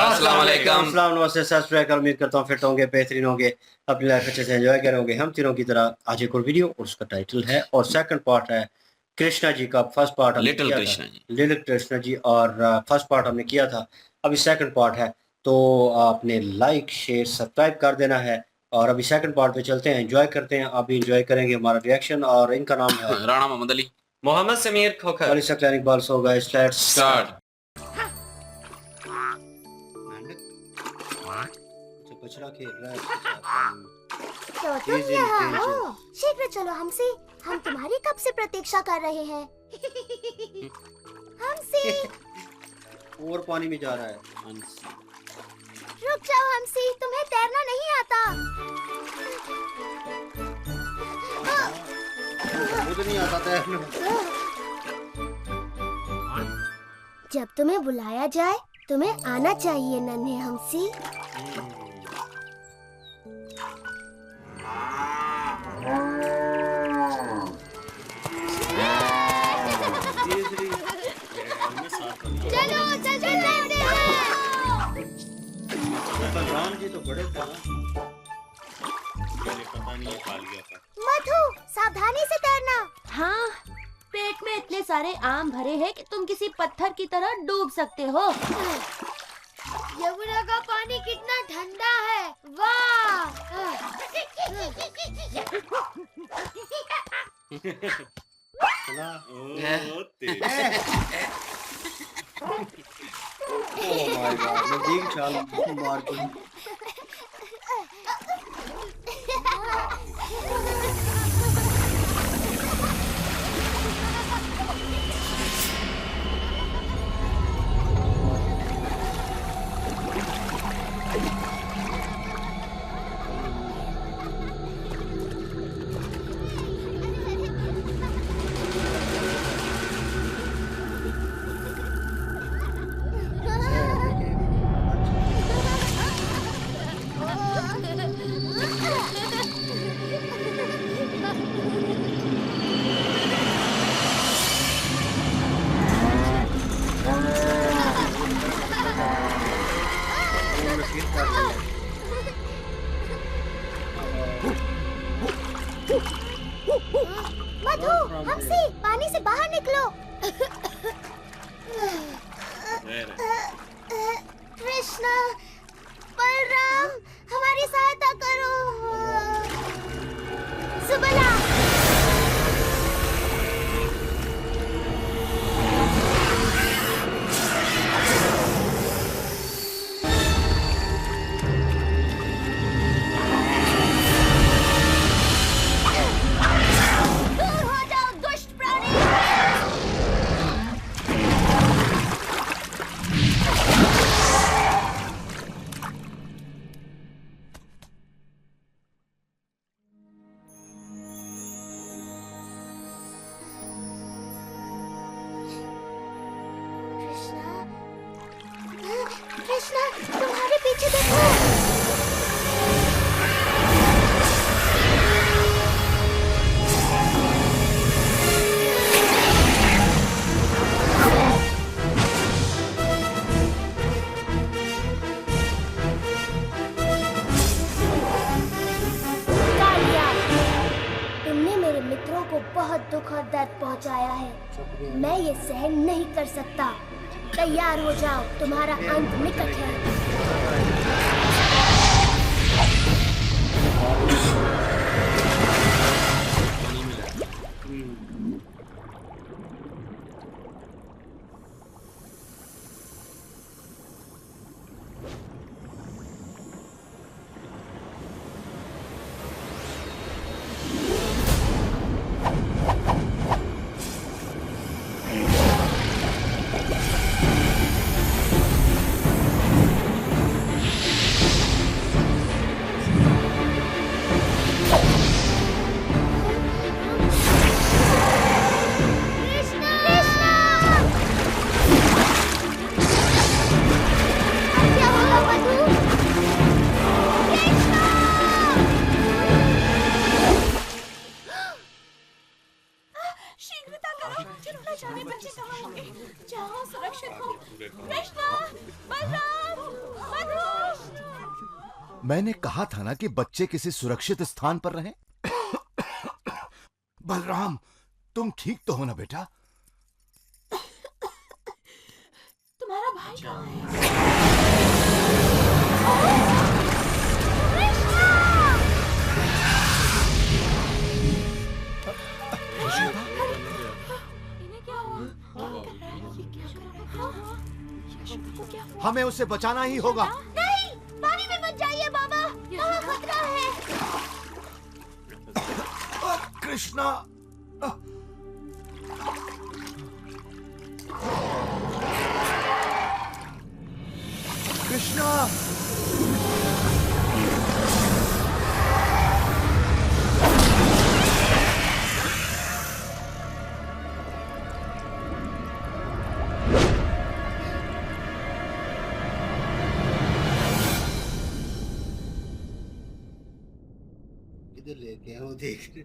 अस्सलाम वालेकुम। अस्सलाम, नमस्ते, सत श्री अकाल। उम्मीद करता हूँ फिट होंगे, बेहतरीन होंगे, अपनी लाइफ अच्छे से एंजॉय करोगे। हम तीनों की तरह आज एक और वीडियो, और उसका टाइटल है और सेकंड पार्ट है कृष्णा जी का। फर्स्ट पार्ट हमने लिटिल किया कृष्णा था, जी। लिटिल कृष्णा जी, और फर्स्ट पार्ट हमने किया था। अभी सेकंड पार्ट है, तो आपने लाइक शेयर सब्सक्राइब कर देना है। और अभी सेकंड पार्ट पे चलते हैं, एंजॉय करते हैं। अभी एंजॉय करेंगे हमारा रिएक्शन, और इनका नाम है राणा मोहम्मद अली, मोहम्मद समीर खोखर। वाली सक्लैनिक बाल्स होगा। Let's start. बछड़ा खेल रहा है। तो तुम यहाँ हो? शीघ्र चलो हमसे, हम तुम्हारी कब से प्रतीक्षा कर रहे हैं। हमसे और पानी में जा रहा है। रुक जाओ हमसे, तुम्हें तैरना नहीं आता। मुझे नहीं आता तैरना। जब तुम्हें बुलाया जाए तुम्हें आना चाहिए नन्हे हमसी। चलो चलते हैं। राम जी तो बड़े थे ना। पता नहीं ये पाल गया था। मधु, सावधानी से तैरना। हाँ, पेट में इतने सारे आम भरे हैं कि तुम किसी पत्थर की तरह डूब सकते हो। यमुना का पानी कितना ठंडा है, वाह। ओह माय गॉड, मैं देख चाल मार दूं। मधु, हमसे पानी से बाहर निकलो। कृष्णा, बलराम, हमारी सहायता करो। सुबला। दूर हो जाओ दुष्ट प्राणी। कृष्णा, कृष्णा, तुम्हारे पीछे देखो। कालिया, तुमने मेरे मित्रों को बहुत दुख और दर्द पहुंचाया है। मैं ये सहन नहीं कर सकता। तैयार हो जाओ, तुम्हारा अंत निकट है। शीघ्रता करो, न जाने बच्चे कहाँ होंगे। जाओ, सुरक्षित हो। कृष्णा, बलराम, मधु। मैंने कहा था ना कि बच्चे किसी सुरक्षित स्थान पर रहें। बलराम, तुम ठीक तो हो ना बेटा? तुम्हारा भाई कहाँ है? इन्हें क्या हुआ? हमें उसे बचाना ही होगा। नहीं, पानी में मत जाइए बाबा, वहाँ खतरा है। कृष्णा, कृष्णा, इधर लेके आओ, देख रहे।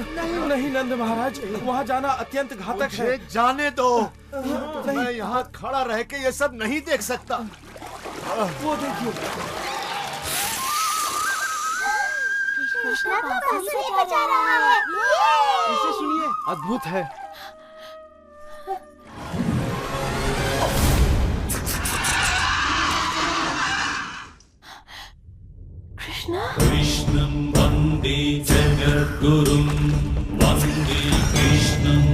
नहीं नहीं नंद महाराज, वहाँ जाना अत्यंत घातक है। मुझे जाने दो। मैं यहाँ खड़ा रह के ये सब नहीं देख सकता। वो देखिए, कृष्णा को बांसुरी बजा रहा है। इसे सुनिए, अद्भुत है। कृष्णं वन्दे जगद्गुरुं वन्दे कृष्णम्।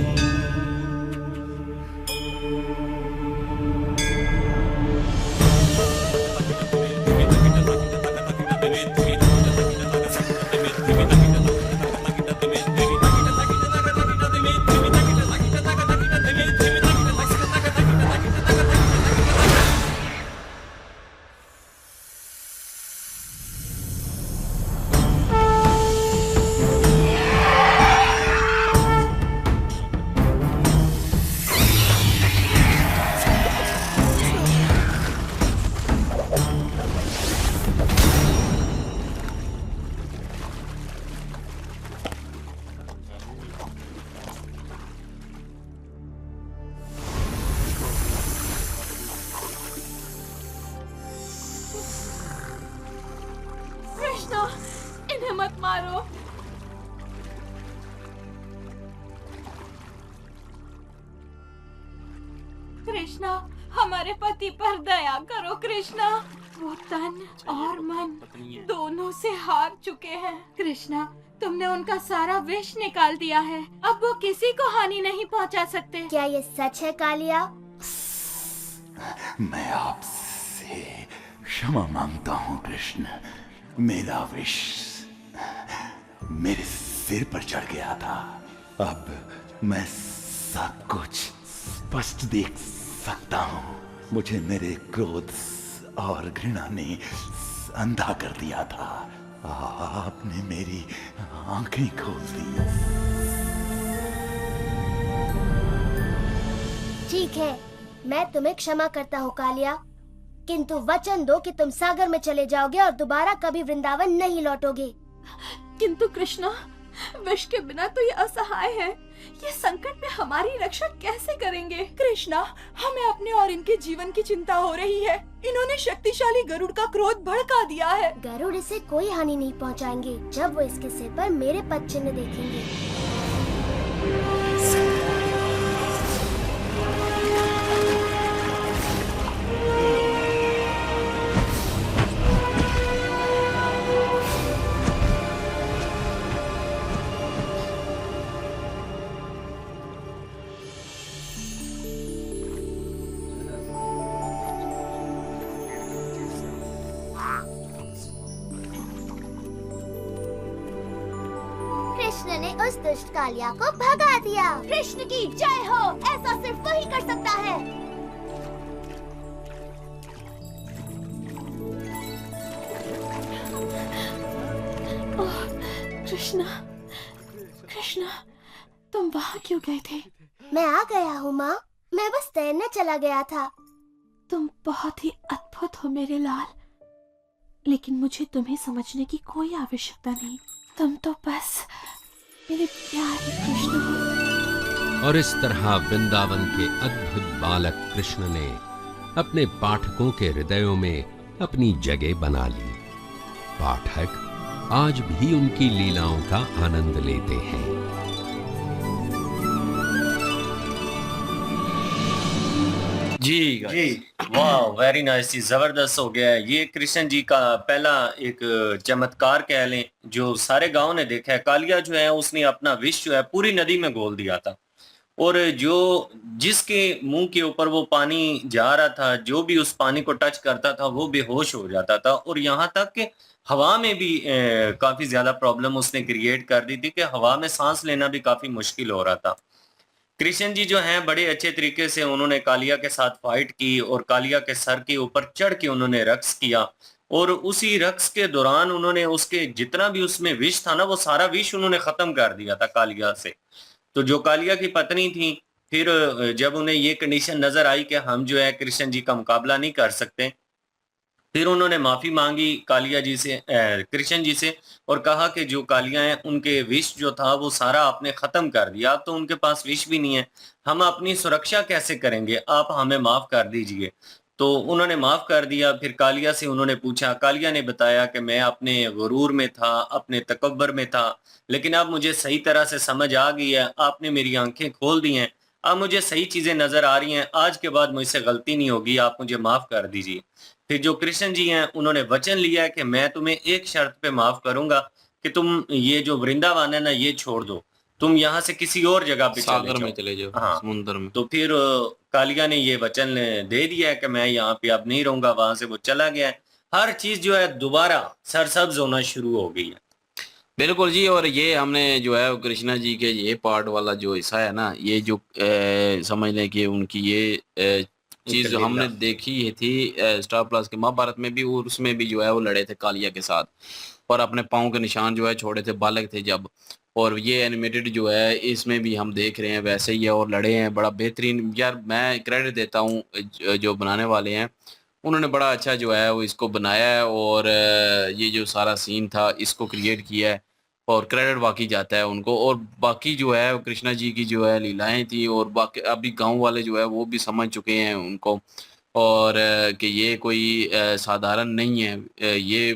कृष्णा, इन्हें मत मारो। कृष्णा, हमारे पति पर दया करो कृष्णा। वो तन और मन दोनों से हार चुके हैं। कृष्णा, तुमने उनका सारा विष निकाल दिया है। अब वो किसी को हानि नहीं पहुंचा सकते। क्या ये सच है कालिया? मैं आपसे क्षमा मांगता हूँ कृष्ण। मेरा विष मेरे सिर पर चढ़ गया था। अब मैं सब कुछ स्पष्ट देख सकता हूँ। मुझे मेरे क्रोध और घृणा ने अंधा कर दिया था। आपने मेरी आंखें खोल दी। ठीक है, मैं तुम्हें क्षमा करता हूँ कालिया, किंतु वचन दो कि तुम सागर में चले जाओगे और दोबारा कभी वृंदावन नहीं लौटोगे। किंतु कृष्णा, विष के बिना तो ये असहाय है। ये संकट में हमारी रक्षा कैसे करेंगे? कृष्णा, हमें अपने और इनके जीवन की चिंता हो रही है। इन्होंने शक्तिशाली गरुड़ का क्रोध भड़का दिया है। गरुड़ इसे कोई हानि नहीं पहुंचाएंगे जब वो इसके सिर पर मेरे पद चिन्ह देखेंगे। कृष्ण ने उस दुष्ट कालिया को भगा दिया। कृष्ण की जय हो। ऐसा सिर्फ वही कर सकता है। ओह, कृष्णा, कृष्णा, तुम वहाँ क्यों गए थे? मैं आ गया हूँ माँ, मैं बस तैरने चला गया था। तुम बहुत ही अद्भुत हो मेरे लाल, लेकिन मुझे तुम्हें समझने की कोई आवश्यकता नहीं। तुम तो बस मेरे प्यारे कृष्ण हो। और इस तरह वृंदावन के अद्भुत बालक कृष्ण ने अपने पाठकों के हृदयों में अपनी जगह बना ली। पाठक आज भी उनकी लीलाओं का आनंद लेते हैं। जी वाह, वेरी नाइस जी, जबरदस्त हो गया है। ये कृष्ण जी का पहला एक चमत्कार कह लें जो सारे गांव ने देखा है। कालिया जो है उसने अपना विष जो है पूरी नदी में घोल दिया था, और जो जिसके मुंह के ऊपर वो पानी जा रहा था, जो भी उस पानी को टच करता था वो बेहोश हो जाता था। और यहाँ तक कि हवा में भी काफी ज्यादा प्रॉब्लम उसने क्रिएट कर दी थी कि हवा में सांस लेना भी काफी मुश्किल हो रहा था। कृष्ण जी जो हैं बड़े अच्छे तरीके से उन्होंने कालिया के साथ फाइट की और कालिया के सर के ऊपर चढ़ के उन्होंने रक्स किया, और उसी रक्स के दौरान उन्होंने उसके जितना भी उसमें विष था ना, वो सारा विष उन्होंने खत्म कर दिया था कालिया से। तो जो कालिया की पत्नी थी, फिर जब उन्हें ये कंडीशन नजर आई कि हम जो है कृष्ण जी का मुकाबला नहीं कर सकते, फिर उन्होंने माफी मांगी कालिया जी से, कृष्ण जी से, और कहा कि जो कालिया हैं उनके विष जो था वो सारा आपने खत्म कर दिया, अब तो उनके पास विष भी नहीं है, हम अपनी सुरक्षा कैसे करेंगे, आप हमें माफ कर दीजिए। तो उन्होंने माफ कर दिया। फिर कालिया से उन्होंने पूछा, कालिया ने बताया कि मैं अपने गुरूर में था, अपने तकब्बर में था, लेकिन अब मुझे सही तरह से समझ आ गई है, आपने मेरी आंखें खोल दी हैं, अब मुझे सही चीजें नजर आ रही हैं, आज के बाद मुझसे गलती नहीं होगी, आप मुझे माफ कर दीजिए। फिर जो कृष्ण जी हैं उन्होंने वचन लिया है कि मैं तुम्हें एक शर्त पे माफ करूंगा कि तुम ये जो वृंदावन है ना ये छोड़ दो, तुम यहाँ से किसी और जगह पे चले जाओ, हाँ, समुद्र में। तो फिर कालिया ने ये वचन दे दिया है कि मैं यहाँ पे अब नहीं रहूंगा। वहां से वो चला गया है। हर चीज जो है दोबारा सरसब्ज होना शुरू हो गई है। बिल्कुल जी। और ये हमने जो है कृष्णा जी के ये पार्ट वाला जो हिस्सा है ना, ये जो समझ लें कि उनकी ये चीज जो हमने देखी थी स्टार प्लस के महाभारत में भी, और उसमें भी जो है वो लड़े थे कालिया के साथ और अपने पाँव के निशान जो है छोड़े थे, बालक थे जब। और ये एनिमेटेड जो है इसमें भी हम देख रहे हैं वैसे ही है, और लड़े हैं बड़ा बेहतरीन। यार मैं क्रेडिट देता हूँ जो बनाने वाले हैं, उन्होंने बड़ा अच्छा जो है वो इसको बनाया है, और ये जो सारा सीन था इसको क्रिएट किया है, और क्रेडिट बाकी जाता है उनको। और बाकी जो है कृष्णा जी की जो है लीलाएं थी, और बाकी अभी गांव वाले जो है वो भी समझ चुके हैं उनको, और कि ये कोई साधारण नहीं है, ये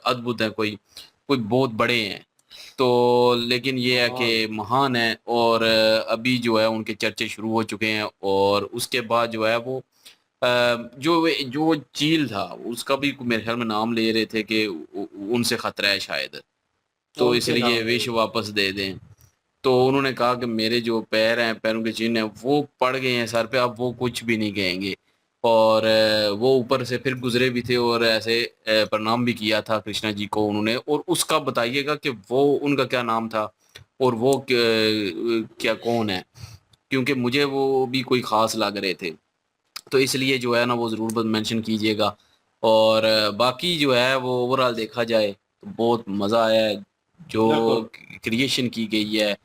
अद्भुत है, कोई बहुत बड़े हैं। तो लेकिन ये है कि महान है, और अभी जो है उनके चर्चे शुरू हो चुके हैं। और उसके बाद जो है वो जो चील था उसका भी मेरे ख्याल में नाम ले रहे थे कि उनसे खतरा है शायद, तो इसलिए विष वापस दे दें। तो उन्होंने कहा कि मेरे जो पैर हैं, पैरों के चिन्ह हैं वो पड़ गए हैं सर पे, अब वो कुछ भी नहीं कहेंगे। और वो ऊपर से फिर गुजरे भी थे और ऐसे प्रणाम भी किया था कृष्णा जी को उन्होंने। और उसका बताइएगा कि वो उनका क्या नाम था और वो क्या कौन है, क्योंकि मुझे वो भी कोई ख़ास लग रहे थे, तो इसलिए जो है ना वो ज़रूर मेंशन कीजिएगा। और बाकी जो है वो ओवरऑल देखा जाए तो बहुत मज़ा आया है, जो क्रिएशन की गई है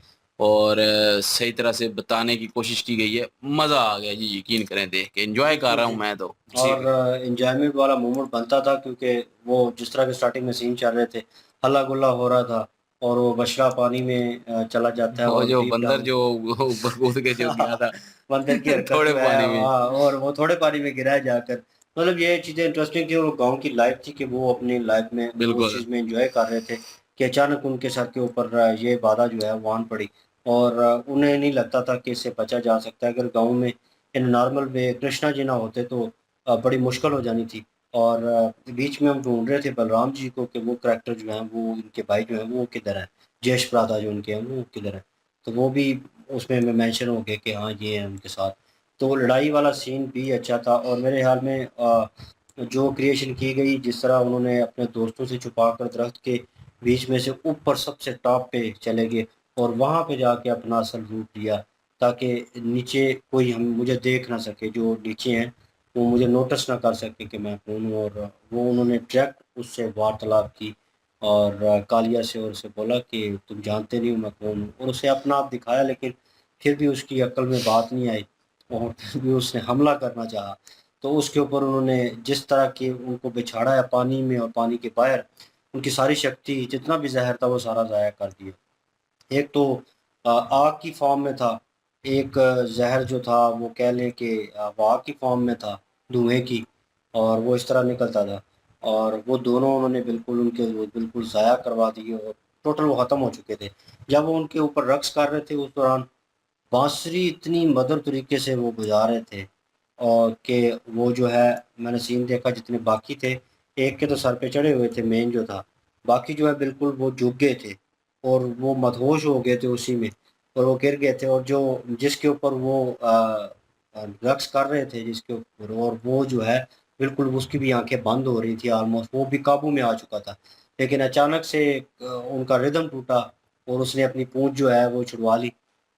और सही तरह से बताने की कोशिश की गई है, मज़ा आ गया जी, यकीन करें देख के एंजॉय कर रहा हूँ मैं तो। और एंजॉयमेंट वाला मोमेंट बनता था क्योंकि वो जिस तरह के स्टार्टिंग में सीन चल रहे थे, हल्ला गुल्ला हो रहा था और वो बछड़ा पानी में चला जाता है वो और जो डीप बंदर डाउन जो ऊपर कूद के जो गया था बंदर की हरकत थोड़े जो है, पानी में। हाँ, और वो थोड़े पानी में गिरा है जाकर। मतलब ये चीज़ें इंटरेस्टिंग थी और गांव की लाइफ थी कि वो अपनी लाइफ में उस बिल्कुल चीज़ में एंजॉय कर रहे थे कि अचानक उनके सर के ऊपर ये बाधा जो है वो आन पड़ी और उन्हें नहीं लगता था कि इससे बचा जा सकता है। अगर गांव में in normal way Krishna ji ना होते तो बड़ी मुश्किल हो जानी थी। और बीच में हम ढूंढ रहे थे बलराम जी को कि वो करैक्टर जो है वो उनके भाई जो है वो किधर है, जयेश प्रादा जो उनके हैं वो किधर है, तो वो भी उसमें में मेंशन हो गया कि हाँ ये है उनके साथ। तो लड़ाई वाला सीन भी अच्छा था और मेरे ख्याल में जो क्रिएशन की गई, जिस तरह उन्होंने अपने दोस्तों से छुपा कर दरख्त के बीच में से ऊपर सबसे टॉप पे चले गए और वहाँ पे जाके अपना असल रूप लिया ताकि नीचे कोई हम मुझे देख ना सके, जो नीचे हैं वो मुझे नोटिस ना कर सके कि मैं कौन हूँ। और वो उन्होंने डायरेक्ट उससे वार्तालाप की और कालिया से और उसे बोला कि तुम जानते नहीं हो मैं कौन हूँ, और उसे अपना आप दिखाया लेकिन फिर भी उसकी अक्ल में बात नहीं आई और फिर भी उसने हमला करना चाहा। तो उसके ऊपर उन्होंने जिस तरह के उनको बिछाड़ा है पानी में और पानी के बाहर, उनकी सारी शक्ति जितना भी जहर था वो सारा ज़ाया कर दिया। एक तो आग की फॉर्म में था, एक जहर जो था वो कह लें कि वो आग की फॉर्म में था, धुएँ की, और वो इस तरह निकलता था और वो दोनों उन्होंने बिल्कुल उनके वो बिल्कुल ज़ाया करवा दिए और टोटल वो ख़त्म हो चुके थे। जब वो उनके ऊपर रक़्स कर रहे थे उस दौरान बांसुरी इतनी मधुर तरीके से वो बजा रहे थे और कि वो जो है मैंने सीन देखा जितने बाकी थे, एक के तो सर पे चढ़े हुए थे मेन जो था, बाकी जो है बिल्कुल वो झुक गए थे और वो मदहोश हो गए थे उसी में और वो गिर गए थे। और जो जिसके ऊपर वो रक्स कर रहे थे जिसके ऊपर, और वो जो है बिल्कुल उसकी भी आंखें बंद हो रही थी ऑलमोस्ट, वो भी काबू में आ चुका था। लेकिन अचानक से उनका रिदम टूटा और उसने अपनी पूंछ जो है वो छुड़वा ली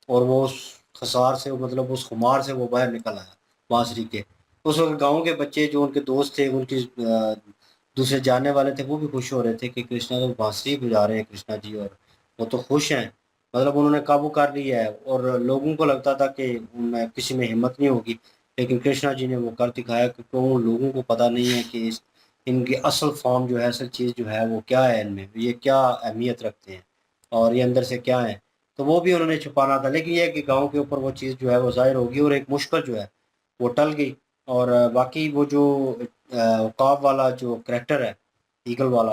और वो उस खसार से मतलब उस खुमार से वो बाहर निकल आया बांसुरी के। उस वक्त गाँव के बच्चे जो उनके दोस्त थे, उनकी दूसरे जानने वाले थे, वो भी खुश हो रहे थे कि कृष्णा तो बांसुरी बजा रहे हैं कृष्णा जी और वो तो खुश हैं, मतलब उन्होंने काबू कर लिया है। और लोगों को लगता था कि उनमें किसी में हिम्मत नहीं होगी, लेकिन कृष्णा जी ने वो कर दिखाया क्योंकि उन लोगों को पता नहीं है कि इनकी असल फॉर्म जो है, असल चीज़ जो है वो क्या है, इनमें ये क्या अहमियत रखते हैं और ये अंदर से क्या है। तो वो भी उन्होंने छुपाना था, लेकिन ये है कि गाँव के ऊपर वो चीज़ जो है वो ज़ाहिर होगी और एक मुश्किल जो है वो टल गई। और बाकी वो जो उकाब वाला जो करैक्टर है, ईगल वाला,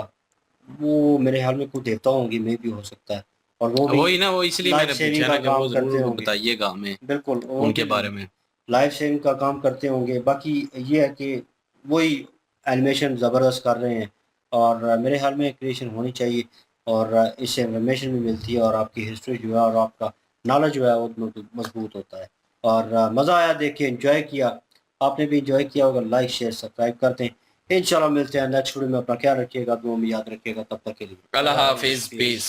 वो मेरे ख्याल में कोई देवता होंगी में भी हो सकता है और वो भी वही ना, वो इसलिए लाइफ मैंने सेविंग पूछा का ना कि वो काम करते जरूर होंगे। बताइएगा हमें बिल्कुल उनके बारे में। लाइफ सेविंग का काम करते होंगे। बाकी ये है कि वही एनिमेशन ज़बरदस्त कर रहे हैं और मेरे ख्याल में क्रिएशन होनी चाहिए और इससे इन्फॉर्मेशन भी मिलती है और आपकी हिस्ट्री जो है और आपका नॉलेज जो है वो मजबूत होता है। और मज़ा आया देख के, एंजॉय किया। आपने भी एंजॉय किया होगा। लाइक शेयर सब्सक्राइब करते हैं। इंशाल्लाह मिलते हैं नेक्स्ट वीडियो में। अपना ख्याल रखिएगा, दुआ में याद रखिएगा। तब तक के लिए अल्लाह हाफिज, पीस।